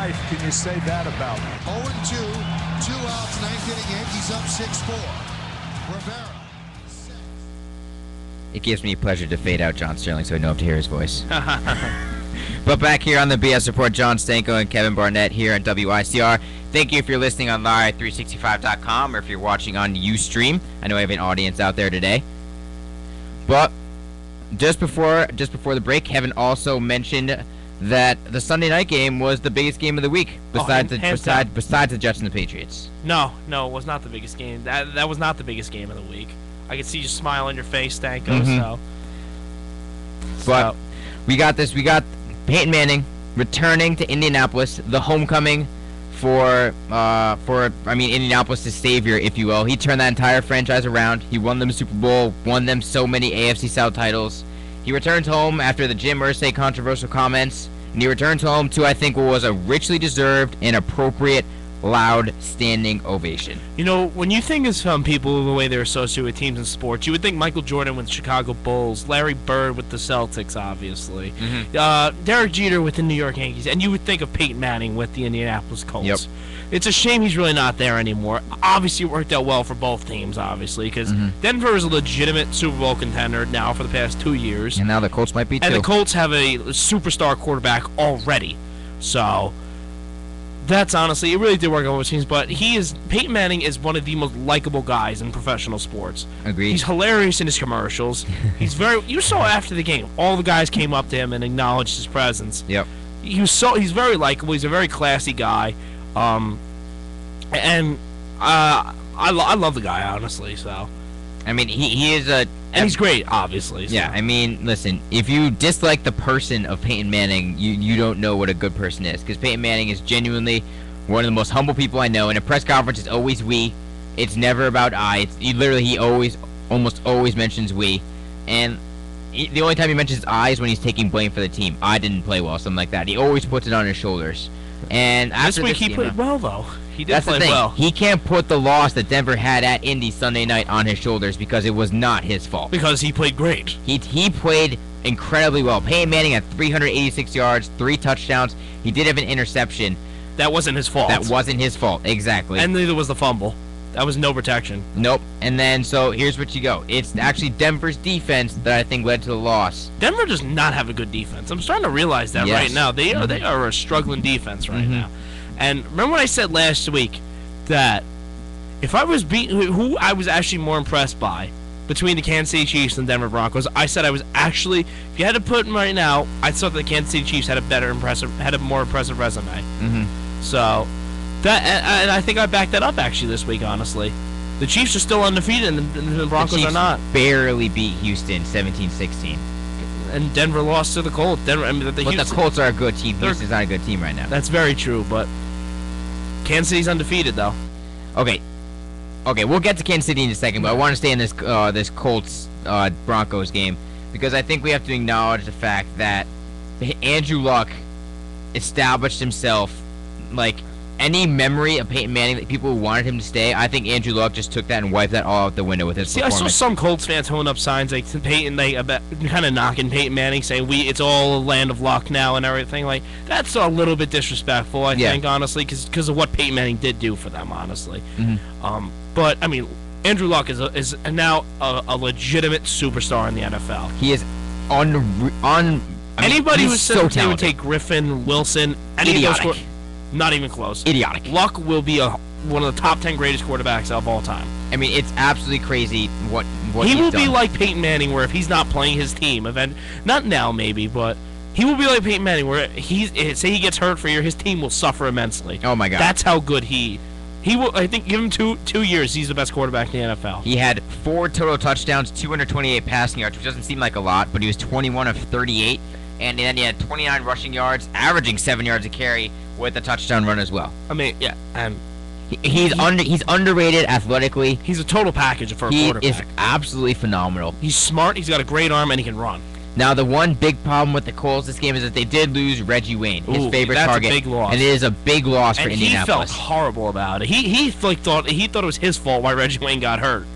life can you say that about? 0-2, 2 outs, ninth inning, Yankees up 6-4. Rivera. It gives me pleasure to fade out John Sterling so I don't have to hear his voice. But back here on the BS Report, John Stanko and Kevin Barnett here at WICR. Thank you if you're listening on live365.com or if you're watching on Ustream. I know I have an audience out there today. But just before the break, Kevin also mentioned that the Sunday night game was the biggest game of the week besides the Jets and the Patriots. No, it was not the biggest game. That was not the biggest game of the week. I could see you smile on your face, Stanko. But we got this. We got Peyton Manning returning to Indianapolis, the homecoming for Indianapolis' savior, if you will. He turned that entire franchise around. He won them a Super Bowl, won them so many AFC South titles. He returns home after the Jim Irsay controversial comments, and he returns home to, I think, what was a richly deserved and appropriate loud standing ovation. You know, when you think of some people the way they're associated with teams in sports, you would think Michael Jordan with the Chicago Bulls, Larry Bird with the Celtics, obviously, Derek Jeter with the New York Yankees, and you would think of Peyton Manning with the Indianapolis Colts. Yep. It's a shame he's really not there anymore. Obviously, it worked out well for both teams, obviously, because Denver is a legitimate Super Bowl contender now for the past 2 years. And now the Colts might be too. And the Colts have a superstar quarterback already. So that's honestly, it really did work out with teams, but Peyton Manning is one of the most likable guys in professional sports. Agreed. He's hilarious in his commercials. You saw after the game, all the guys came up to him and acknowledged his presence. Yep. He's very likable. He's a very classy guy. I love the guy, honestly, so. I mean, he is a... And he's great, obviously. So. Yeah, I mean, listen, if you dislike the person of Peyton Manning, you don't know what a good person is. Because Peyton Manning is genuinely one of the most humble people I know. In a press conference, it's always we. It's never about I. He almost always mentions we. And the only time he mentions I is when he's taking blame for the team. I didn't play well, something like that. He always puts it on his shoulders. And after this week he played well, though. He did That's play the thing. well. He can't put the loss that Denver had at Indy Sunday night on his shoulders because it was not his fault. Because he played great. He played incredibly well. Peyton Manning had 386 yards, 3 touchdowns. He did have an interception. That wasn't his fault. That wasn't his fault, exactly. And neither was the fumble. That was no protection. Nope. And then, so here's what you go. It's actually Denver's defense that I think led to the loss. Denver does not have a good defense. I'm starting to realize that right now. They are a struggling defense right now. And remember when I said last week that if I was who I was actually more impressed by between the Kansas City Chiefs and the Denver Broncos, I said I was actually, if you had to put them right now, I thought the Kansas City Chiefs had a more impressive resume. So that, and I think I backed that up actually this week. Honestly, the Chiefs are still undefeated, and the Broncos are not. Barely beat Houston 17-16. And Denver lost to the Colts. The Colts are a good team. Houston's not a good team right now. That's very true, but Kansas City's undefeated, though. Okay, we'll get to Kansas City in a second, but I want to stay in this Colts Broncos game because I think we have to acknowledge the fact that Andrew Luck established himself. Like any memory of Peyton Manning that people who wanted him to stay, I think Andrew Luck just took that and wiped that all out the window with his performance. I saw some Colts fans holding up signs like Peyton, kind of knocking Peyton Manning, saying it's all a land of luck now and everything. Like that's a little bit disrespectful, I think, honestly, because of what Peyton Manning did do for them, honestly. But I mean, Andrew Luck is now a legitimate superstar in the NFL. He is anybody who said so they would take Griffin, Wilson, any of those. Not even close. Idiotic. Luck will be one of the top 10 greatest quarterbacks of all time. I mean, it's absolutely crazy what he will be like Peyton Manning, where if he's not playing his team, not now maybe, but he will be like Peyton Manning, where say he gets hurt for a year, his team will suffer immensely. Oh my God, that's how good he will. I think give him two years, he's the best quarterback in the NFL. He had 4 total touchdowns, 228 passing yards, which doesn't seem like a lot, but he was 21 of 38, and then he had 29 rushing yards, averaging 7 yards a carry, with a touchdown run as well. I mean, yeah, and he's underrated athletically. He's a total package for a quarterback. He is absolutely phenomenal. He's smart. He's got a great arm, and he can run. Now, the one big problem with the Colts this game is that they did lose Reggie Wayne, his favorite target. That's a big loss. And it is a big loss for Indianapolis. And he felt horrible about it. He thought it was his fault why Reggie Wayne got hurt.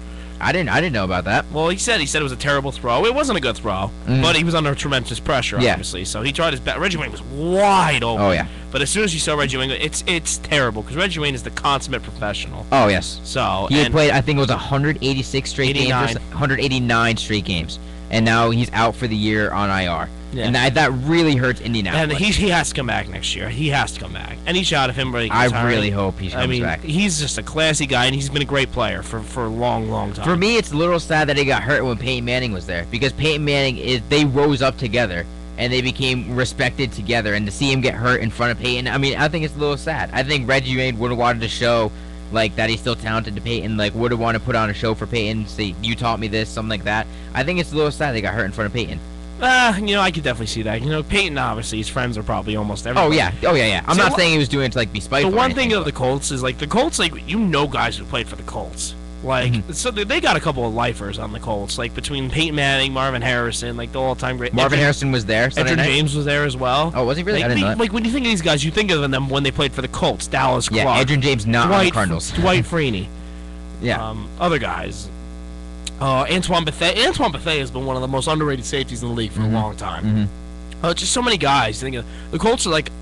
I didn't know about that. Well, he said it was a terrible throw. It wasn't a good throw, but he was under tremendous pressure, obviously. So he tried his best. Reggie Wayne was wide open. Oh, yeah. But as soon as you saw Reggie Wayne, it's terrible because Reggie Wayne is the consummate professional. Oh, yes. So he had played, I think it was 186 straight 89. games, 189 straight games, and now he's out for the year on IR. Yeah. And that really hurts Indianapolis. And he has to come back next year. He has to come back. Any shot of him breaking his I really hope he comes back. He's just a classy guy, and he's been a great player for a long, long time. For me, it's a little sad that he got hurt when Peyton Manning was there, because Peyton Manning they rose up together and they became respected together, and to see him get hurt in front of Peyton, I mean, I think it's a little sad. I think Reggie Wayne would have wanted to show like that he's still talented to Peyton, like would have wanted to put on a show for Peyton, say you taught me this, something like that. I think it's a little sad they got hurt in front of Peyton. I could definitely see that. Peyton, obviously, his friends are probably almost everybody. Oh yeah. I'm not saying he was doing it to like be spiteful. The one thing of the Colts is like the Colts, like guys who played for the Colts. Like, so they got a couple of lifers on the Colts, like between Peyton Manning, Marvin Harrison, like the all-time great. Marvin Harrison was there. Edgerrin James was there as well. Oh, was he really? I didn't know that. Like when you think of these guys, you think of them when they played for the Colts. Dallas Clark. Yeah, Edgerrin James not on the Cardinals. Dwight Freeney. Yeah. Other guys. Antoine Bethea. Antoine Bethea has been one of the most underrated safeties in the league for a long time. Just so many guys. Think of, the Colts are like,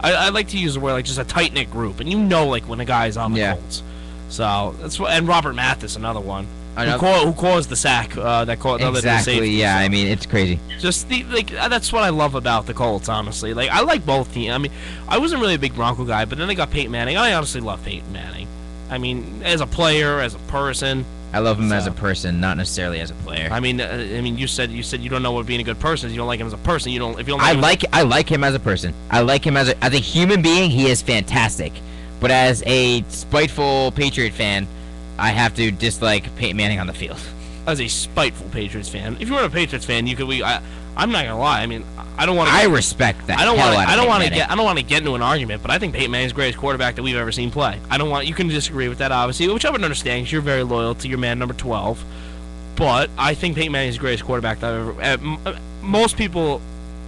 I like to use the word like just a tight knit group, and like when a guy's on the Colts. So that's what. And Robert Mathis, another one, who caused the sack. That caused exactly. Safety, yeah, so. I mean it's crazy. Just that's what I love about the Colts. Honestly, like I like both teams. I mean, I wasn't really a big Bronco guy, but then they got Peyton Manning. I honestly love Peyton Manning. I mean, as a player, as a person. I love him as a person, not necessarily as a player. I mean, you said you don't know what being a good person is. You don't like him as a person. If you don't. I like him as a person. I like him as a human being. He is fantastic. But as a spiteful Patriot fan, I have to dislike Peyton Manning on the field. As a spiteful Patriots fan, if you weren't a Patriots fan, you could. I'm not gonna lie. I mean, I don't want to. I respect that. I don't want to get into an argument, but I think Peyton Manning's the greatest quarterback that we've ever seen play. You can disagree with that, obviously, which I would understand because you're very loyal to your man number 12. But I think Peyton Manning's the greatest quarterback that I've ever. Most people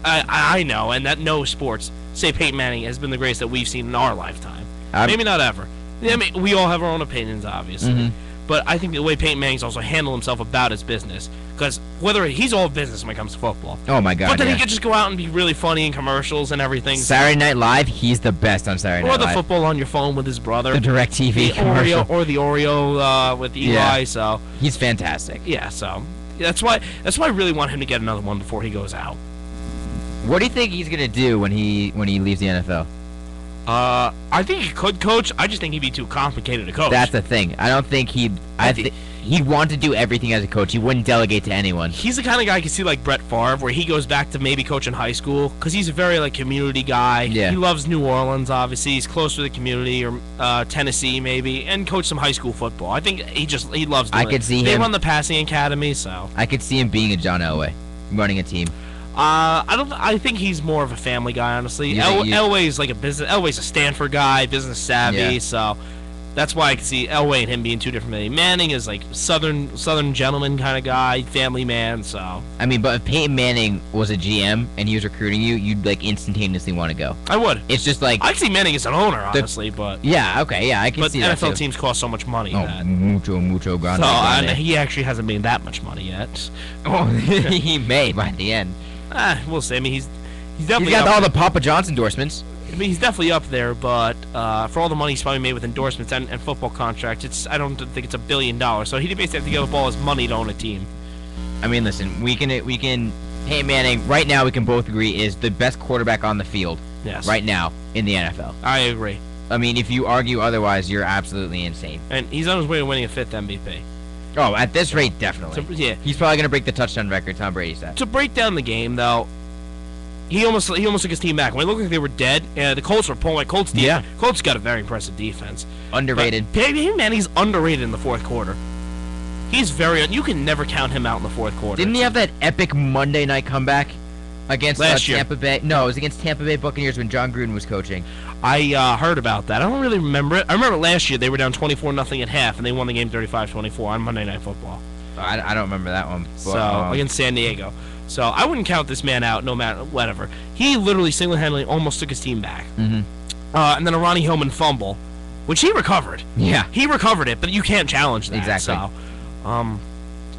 I know and that know sports say Peyton Manning has been the greatest that we've seen in our lifetime. Maybe not ever. I mean, we all have our own opinions, obviously. But I think the way Peyton Manning's also handled himself about his business, because he's all business when it comes to football. Oh my God! But then he could just go out and be really funny in commercials and everything. Saturday Night Live, he's the best on Saturday Night Live. Or the football on your phone with his brother. The DirecTV commercial. The Oreo with Eli. Yeah. So he's fantastic. Yeah. So that's why I really want him to get another one before he goes out. What do you think he's gonna do when he leaves the NFL? I think he could coach. I just think he'd be too complicated to coach. That's the thing. I don't think he'd want to do everything as a coach. He wouldn't delegate to anyone. He's the kind of guy I can see like Brett Favre, where he goes back to maybe coaching high school, because he's a very like community guy. Yeah. He loves New Orleans, obviously. He's close to the community, or Tennessee maybe, and coach some high school football. I think he loves doing I could see him. They run the passing academy, so I could see him being a John Elway, running a team. I think he's more of a family guy, honestly. Elway's like a business. Elway's a Stanford guy, business savvy. So that's why I can see Elway and him being two different men. Manning is like southern gentleman kind of guy, family man. So I mean, but if Peyton Manning was a GM and he was recruiting you, you'd like instantaneously want to go. I would. It's just like I'd see Manning as an owner, honestly, but yeah, okay, yeah, I can see that. But NFL too. teams cost so much money. Mucho grande. So he actually hasn't made that much money yet. Oh, he may by the end. We'll see. I mean, he's definitely. He's got all the Papa John's endorsements. I mean, he's definitely up there, but for all the money he's probably made with endorsements and football contracts, I don't think it's $1 billion. So he basically have to give up all his money to own a team. I mean, listen, we can. Peyton Manning right now we can both agree is the best quarterback on the field. Yes. Right now in the NFL. I agree. I mean, if you argue otherwise, you're absolutely insane. And he's on his way to winning a 5th MVP. Oh, at this rate, definitely. Yeah. He's probably going to break the touchdown record Tom Brady set. To break down the game, though, he almost took his team back. When it looked like they were dead, the Colts were pulling. Colts got a very impressive defense. Underrated. Peyton Manning's underrated in the fourth quarter. He's you can never count him out in the fourth quarter. Didn't he have that epic Monday night comeback against Tampa Bay? No, it was against Tampa Bay Buccaneers when John Gruden was coaching. I heard about that. I don't really remember it. I remember last year they were down 24-0 at half, and they won the game 35-24 on Monday Night Football. I don't remember that one. But, against San Diego. So I wouldn't count this man out no matter whatever. He literally single-handedly almost took his team back. Mm-hmm. And then a Ronnie Hillman fumble, which he recovered. Yeah. He recovered it, but you can't challenge that. Exactly.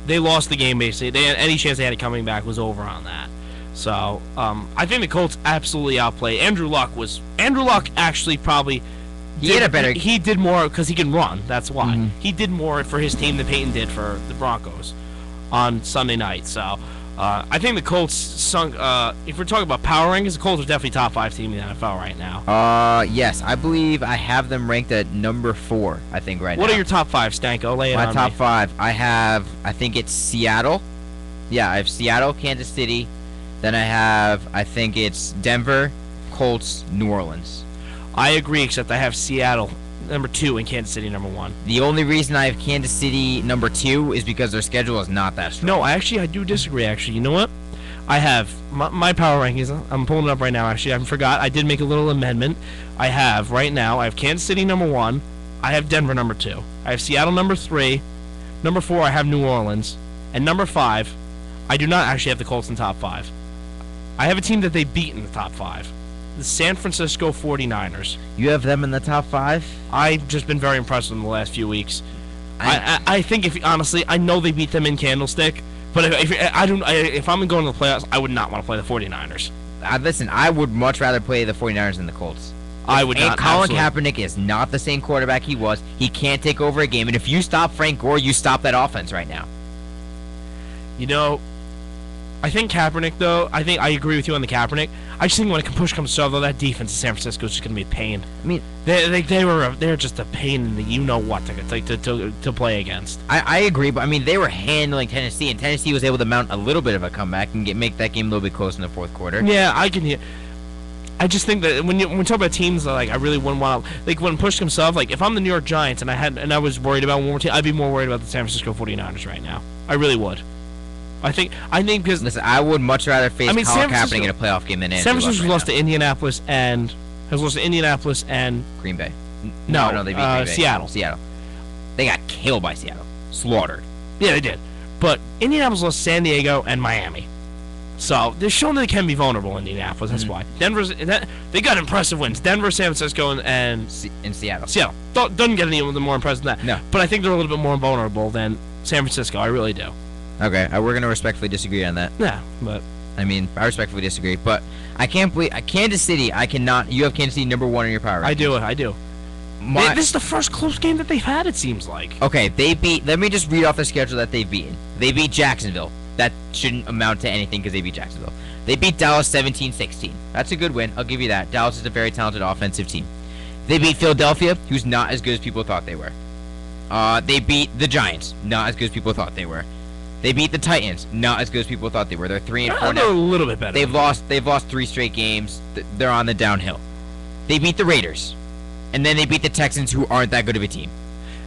They lost the game basically. They had any chance they had of coming back was over on that. So I think the Colts absolutely outplayed. Andrew Luck actually probably he did more because he can run. That's why he did more for his team than Peyton did for the Broncos on Sunday night. So I think the Colts sunk. If we're talking about power rankings, the Colts are definitely top 5 team in the NFL right now. Yes, I believe I have them ranked at number 4. I think right now. What are your top 5, Stanko? Lay it on me. My top 5. I think it's Seattle. Yeah, I have Seattle, Kansas City. Then I think it's Denver, Colts, New Orleans. I agree, except I have Seattle number 2 and Kansas City number 1. The only reason I have Kansas City number 2 is because their schedule is not that strong. No, I do disagree, actually. You know what? I have my power rankings. I'm pulling it up right now, actually. I forgot. I did make a little amendment. I have Kansas City number 1. I have Denver number 2. I have Seattle number 3. Number 4, I have New Orleans. And number 5, I do not actually have the Colts in top 5. I have a team that they beat in the top 5. The San Francisco 49ers. You have them in the top 5? I've just been very impressed with them the last few weeks. I think honestly, I know they beat them in Candlestick, but if I'm going to the playoffs, I would not want to play the 49ers. Listen, I would much rather play the 49ers than the Colts. I would not. Colin Kaepernick is not the same quarterback he was. He can't take over a game, and if you stop Frank Gore, you stop that offense right now. You know, I think Kaepernick, though, I agree with you on the Kaepernick. I just think when push comes to shove, though, that defense in San Francisco is just going to be a pain. I mean, they're just a pain in the you-know-what to play against. I agree, but, I mean, they were handling Tennessee, and Tennessee was able to mount a little bit of a comeback and make that game a little bit close in the fourth quarter. Yeah, I can hear. I just think that when we talk about teams that, like, I really wouldn't want to, like, when push comes to shove, like, if I'm the New York Giants and I was worried about one more team, I'd be more worried about the San Francisco 49ers right now. I really would. I think because listen, I would much rather face Colin Kaepernick in a playoff game than Andrew Luck. San Francisco lost to Indianapolis and Green Bay. No, they beat Green Bay. Seattle. They got killed by Seattle, slaughtered. Yeah, they did. But Indianapolis lost San Diego and Miami, so they're showing that they can be vulnerable. Indianapolis, that's why. They got impressive wins. Denver, San Francisco, and Seattle. Seattle doesn't get any more impressive than that. No, but I think they're a little bit more vulnerable than San Francisco. I really do. Okay, we're going to respectfully disagree on that. Yeah, but I mean, I respectfully disagree, but I can't believe Kansas City. I cannot. You have Kansas City number 1 in your power rankings. I do. This is the first close game that they've had, it seems like. Okay, let me just read off the schedule that they've beaten. They beat Jacksonville. That shouldn't amount to anything because they beat Jacksonville. They beat Dallas 17-16. That's a good win. I'll give you that. Dallas is a very talented offensive team. They beat Philadelphia, who's not as good as people thought they were. They beat the Giants, not as good as people thought they were. They beat the Titans, not as good as people thought they were. They're 3-4 now. They're a little bit better. They've lost 3 straight games. They're on the downhill. They beat the Raiders, and then they beat the Texans, who aren't that good of a team.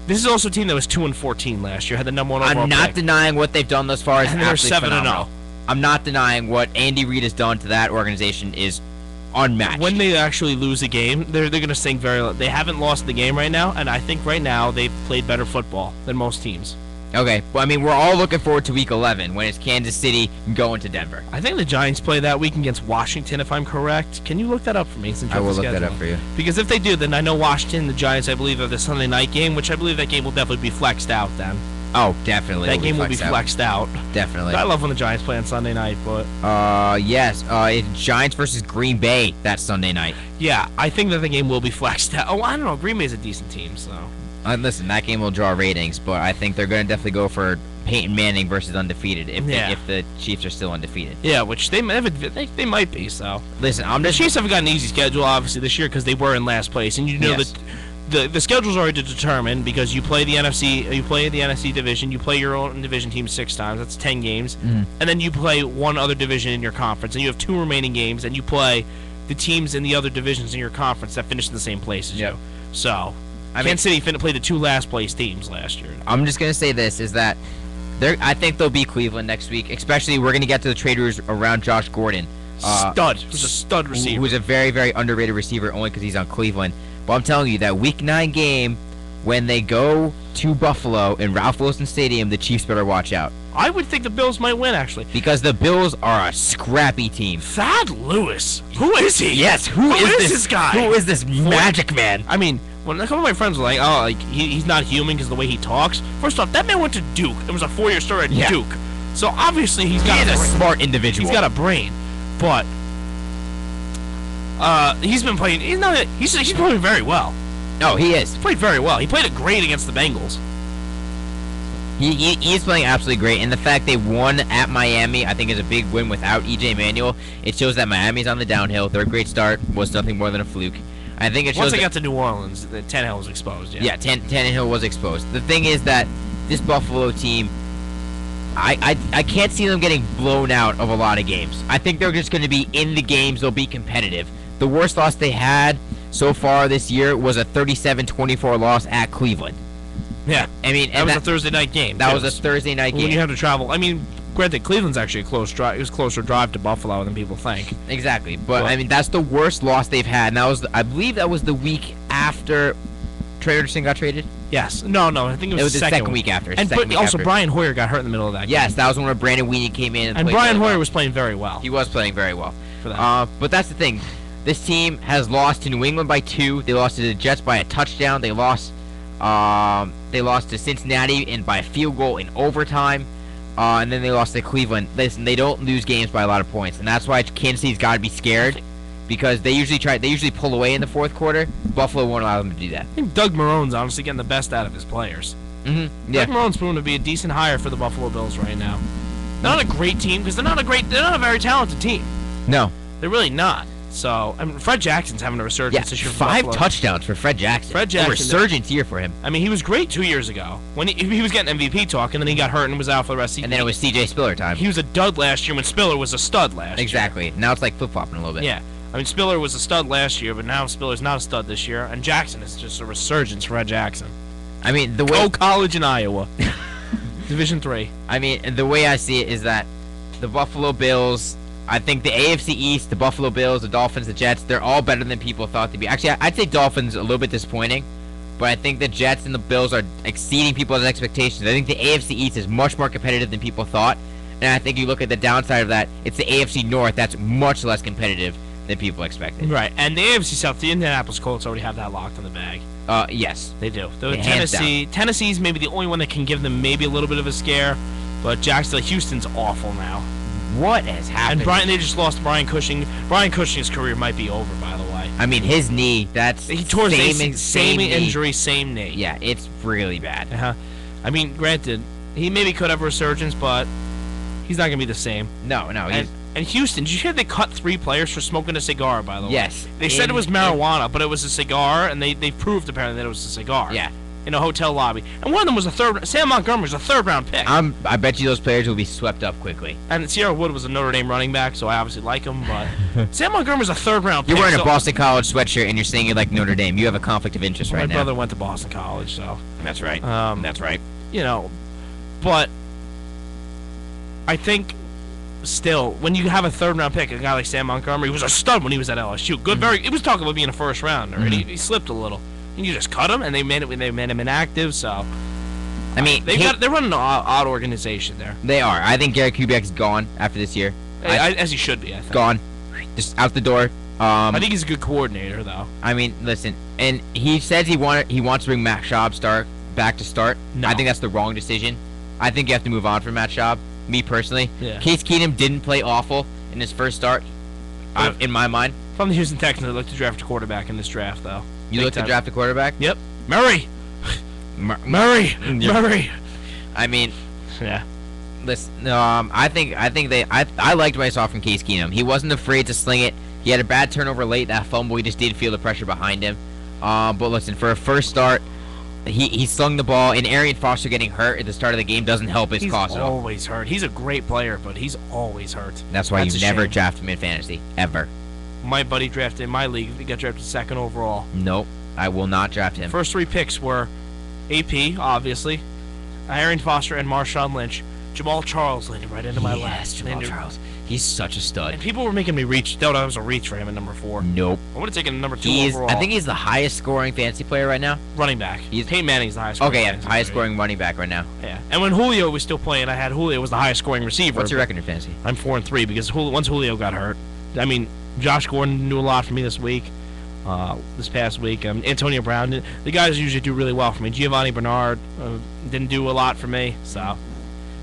This is also a team that was 2-14 last year. Had the number 1 overall I'm not pick. denying what they've done thus far is and they're absolutely 7-0. phenomenal. I'm not denying what Andy Reid has done to that organization is unmatched. When they actually lose a game, they're going to sink very low. They haven't lost the game right now, and I think right now they've played better football than most teams. Okay, well, I mean, we're all looking forward to Week 11 when it's Kansas City going to Denver. I think the Giants play that week against Washington, if I'm correct. Can you look that up for me? I will look that up for you. Because if they do, then I know Washington and the Giants, I believe, are the Sunday night game, which I believe that game will definitely be flexed out then. Oh, definitely. That game will be flexed out. Definitely. I love when the Giants play on Sunday night, but... yes. It's Giants versus Green Bay that Sunday night. Yeah, I think that the game will be flexed out. Oh, I don't know. Green Bay's a decent team, so... Listen, that game will draw ratings, but I think they're going to definitely go for Peyton Manning versus undefeated if the Chiefs are still undefeated. Yeah, which they might be. So listen, the Chiefs haven't got an easy schedule obviously this year because they were in last place, and you know that the schedule's already determined because you play the NFC division, you play your own division team 6 times. That's 10 games, and then you play one other division in your conference, and you have 2 remaining games, and you play the teams in the other divisions in your conference that finish in the same place as you. So. Kansas City played the 2 last place teams last year. I'm just gonna say this is that I think they'll beat Cleveland next week. Especially we're gonna get to the trade rumors around Josh Gordon. Who's a stud receiver. Who's a very, very underrated receiver only because he's on Cleveland. But I'm telling you that Week 9 game when they go to Buffalo in Ralph Wilson Stadium, the Chiefs better watch out. I would think the Bills might win actually because the Bills are a scrappy team. Thad Lewis, who is he? Yes, who is this guy? Who is this magic man? I mean. when a couple of my friends were like, "Oh, like he's not human because of the way he talks." First off, that man went to Duke. It was a 4-year story at Duke, so obviously he's a smart individual. He's got a brain, but he's been playing. He's playing very well. No, he is. He played very well. He played it great against the Bengals. He's playing absolutely great, and the fact they won at Miami, I think, is a big win without E.J. Manuel. It shows that Miami's on the downhill. Their great start was nothing more than a fluke. I think it shows. Once they got to New Orleans, Tannehill was exposed. Yeah, Tannehill was exposed. The thing is that this Buffalo team, I can't see them getting blown out of a lot of games. I think they're just going to be in the games. They'll be competitive. The worst loss they had so far this year was a 37-24 loss at Cleveland. Yeah, I mean, that was a Thursday night game. That was a Thursday night game. When you have to travel, I mean, granted, Cleveland's actually a close drive. It was a closer drive to Buffalo than people think. Exactly, but I mean, that's the worst loss they've had. And that was, I believe, that was the week after Trey Anderson got traded. Yes. No, I think it was the second week after. And also, Brian Hoyer got hurt in the middle of that game. Yes, that was when Brandon Weeden came in. And Brian Hoyer was playing very well. He was playing very well. For that. But that's the thing. This team has lost to New England by 2. They lost to the Jets by a touchdown. They lost to Cincinnati by a field goal in overtime. And then they lost to Cleveland. Listen, they don't lose games by a lot of points, and that's why Kansas City's got to be scared, because they usually pull away in the fourth quarter. Buffalo won't allow them to do that. I think Doug Marone's honestly getting the best out of his players. Mm-hmm. Yeah. Doug Marone's proven to be a decent hire for the Buffalo Bills right now. They're not a great team because they're not a very talented team. No, they're really not. So, I mean, Fred Jackson's having a resurgence this year. 5 touchdowns for Fred Jackson. A resurgence year for him. I mean, he was great 2 years ago when he was getting MVP talk, and then he got hurt and was out for the rest of the season. And then it was C.J. Spiller time. He was a dud last year when Spiller was a stud last year. Exactly. Now it's like flip-flopping a little bit. Yeah. I mean, Spiller was a stud last year, but now Spiller's not a stud this year, and Jackson is just a resurgence for Fred Jackson. I mean, the way... college in Iowa. Division III. I mean, the way I see it is that the Buffalo Bills... I think the AFC East, the Buffalo Bills, the Dolphins, the Jets, they're all better than people thought they'd be. Actually, I'd say Dolphins a little bit disappointing, but I think the Jets and the Bills are exceeding people's expectations. I think the AFC East is much more competitive than people thought, and I think you look at the downside of that, it's the AFC North that's much less competitive than people expected. Right, and the AFC South, the Indianapolis Colts already have that locked in the bag. Yes. They do. Tennessee's maybe the only one that can give them maybe a little bit of a scare, but Jacksonville, Houston's awful now. What has happened? And they just lost Brian Cushing. Brian Cushing's career might be over, by the way. I mean, his knee, he tore same injury, same knee. Yeah, it's really bad. I mean, granted, he maybe could have a resurgence, but he's not going to be the same. No. And Houston, did you hear they cut 3 players for smoking a cigar, by the way? Yes. They said it was marijuana, but it was a cigar, and they proved apparently that it was a cigar. Yeah. In a hotel lobby. And one of them was Sam Montgomery was a 3rd-round pick. I bet you those players will be swept up quickly. And Sierra Wood was a Notre Dame running back, so I obviously like him, but Sam Montgomery was a 3rd-round pick. You're wearing a Boston College sweatshirt and you're saying you like Notre Dame. You have a conflict of interest right now. My brother went to Boston College, so. That's right. That's right. You know, but I think still, when you have a 3rd-round pick, a guy like Sam Montgomery, he was a stud when he was at LSU. Good, it was talking about being a 1st rounder, and he slipped a little. And you just cut him, and they made him inactive. So, I mean, they're running an odd organization there. They are. I think Gary Kubiak's gone after this year, as he should be. I think. Gone, just out the door. I think he's a good coordinator, though. I mean, listen, and he says he wants to bring Matt Schaub back to start. No. I think that's the wrong decision. I think you have to move on from Matt Schaub. Me personally, yeah. Case Keenum didn't play awful in his first start. In my mind, if I'm the Houston Texans, I'd look to draft a quarterback in this draft, though. You look to draft a quarterback? Yep. Murray. Murray. I mean, yeah. Listen, I liked what I saw from Case Keenum. He wasn't afraid to sling it. He had a bad turnover late, that fumble. He just didn't feel the pressure behind him. But listen, for a first start, he slung the ball, and Arian Foster getting hurt at the start of the game doesn't help his cause at all. He's always hurt. He's a great player, but he's always hurt. That's why you never draft him in fantasy, ever. My buddy drafted in my league. He got drafted 2nd overall. Nope, I will not draft him. First 3 picks were AP, obviously, Arian Foster, and Marshawn Lynch. Jamal Charles landed right into my lap. Yes, Jamal Charles. He's such a stud. And people were making me reach. That was a reach for him at number 4. Nope. I would have taken number 2 overall. I think he's the highest scoring fantasy player right now. Running back. Peyton Manning's the highest scoring. Okay, yeah, highest scoring running back right now. Yeah. And when Julio was still playing, I had Julio was the highest scoring receiver. What's your record in fantasy? I'm 4-3 because once Julio got hurt, I mean, Josh Gordon knew a lot for me this week. this past week. Antonio Brown, the guys usually do really well for me. Giovanni Bernard didn't do a lot for me, so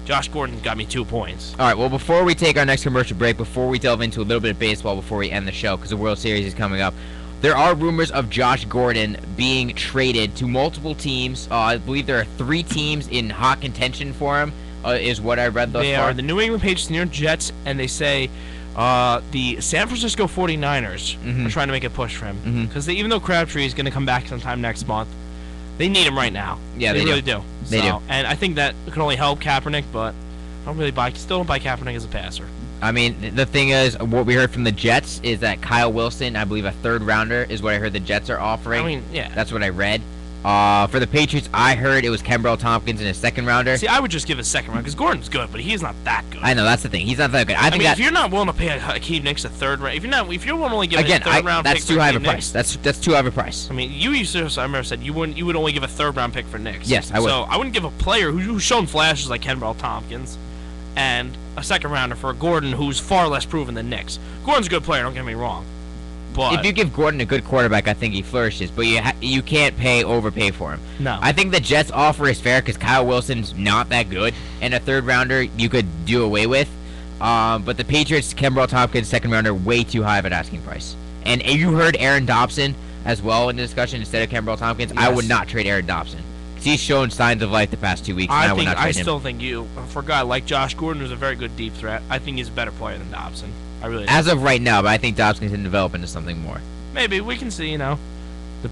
Josh Gordon got me 2 points. All right, well, before we take our next commercial break, before we delve into a little bit of baseball before we end the show, because the World Series is coming up, there are rumors of Josh Gordon being traded to multiple teams. I believe there are 3 teams in hot contention for him, is what I read thus They far. are the New England Patriots, the New York Jets, and they say the San Francisco 49ers are trying to make a push for him. Because even though Crabtree is going to come back sometime next month, they need him right now. Yeah, they really do. do. They do. And I think that can only help Kaepernick, but I still don't buy Kaepernick as a passer. I mean, the thing is, what we heard from the Jets is that Kyle Wilson, I believe a 3rd rounder, is what I heard the Jets are offering. I mean, yeah. That's what I read. For the Patriots, I heard it was Kenbrell Tompkins in a 2nd rounder. See, I would just give a 2nd round because Gordon's good, but he's not that good. I know, that's the thing. He's not that good. I think mean, if you're not willing to pay Hakeem Nicks a 3rd round, if you're willing to only give again, a 3rd round that's pick too for high of a Hakeem price. Nicks, That's too high of a price. I mean, you used to. I remember said you would only give a 3rd round pick for Nicks. Yes, I would. So I wouldn't give a player who's shown flashes like Kenbrell Tompkins, and a 2nd rounder for Gordon, who's far less proven than Nicks. Gordon's a good player. Don't get me wrong. But If you give Gordon a good quarterback, I think he flourishes. But you can't overpay for him. No. I think the Jets' offer is fair because Kyle Wilson's not that good, and a 3rd rounder you could do away with. But the Patriots, Kenbrell Tompkins, 2nd rounder, way too high of an asking price. And you heard Aaron Dobson as well in the discussion instead of Kenbrell Tompkins. Yes. I would not trade Aaron Dobson. He's shown signs of life the past 2 weeks, and I would not trade him. I still think for a guy like Josh Gordon, who's a very good deep threat, I think he's a better player than Dobson. I really do. As of right now, but I think Dobson can develop into something more. Maybe. We can see, The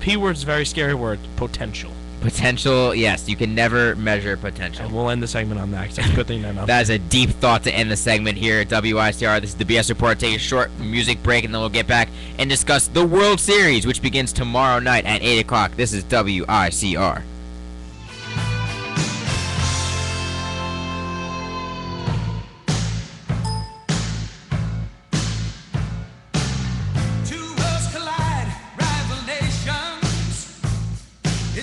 P word's a very scary word, potential. Potential, yes. You can never measure potential. And we'll end the segment on that, because that's a good thing to know. That is a deep thought to end the segment here at WICR. This is the BS Report. Take a short music break, and then we'll get back and discuss the World Series, which begins tomorrow night at 8 o'clock. This is WICR.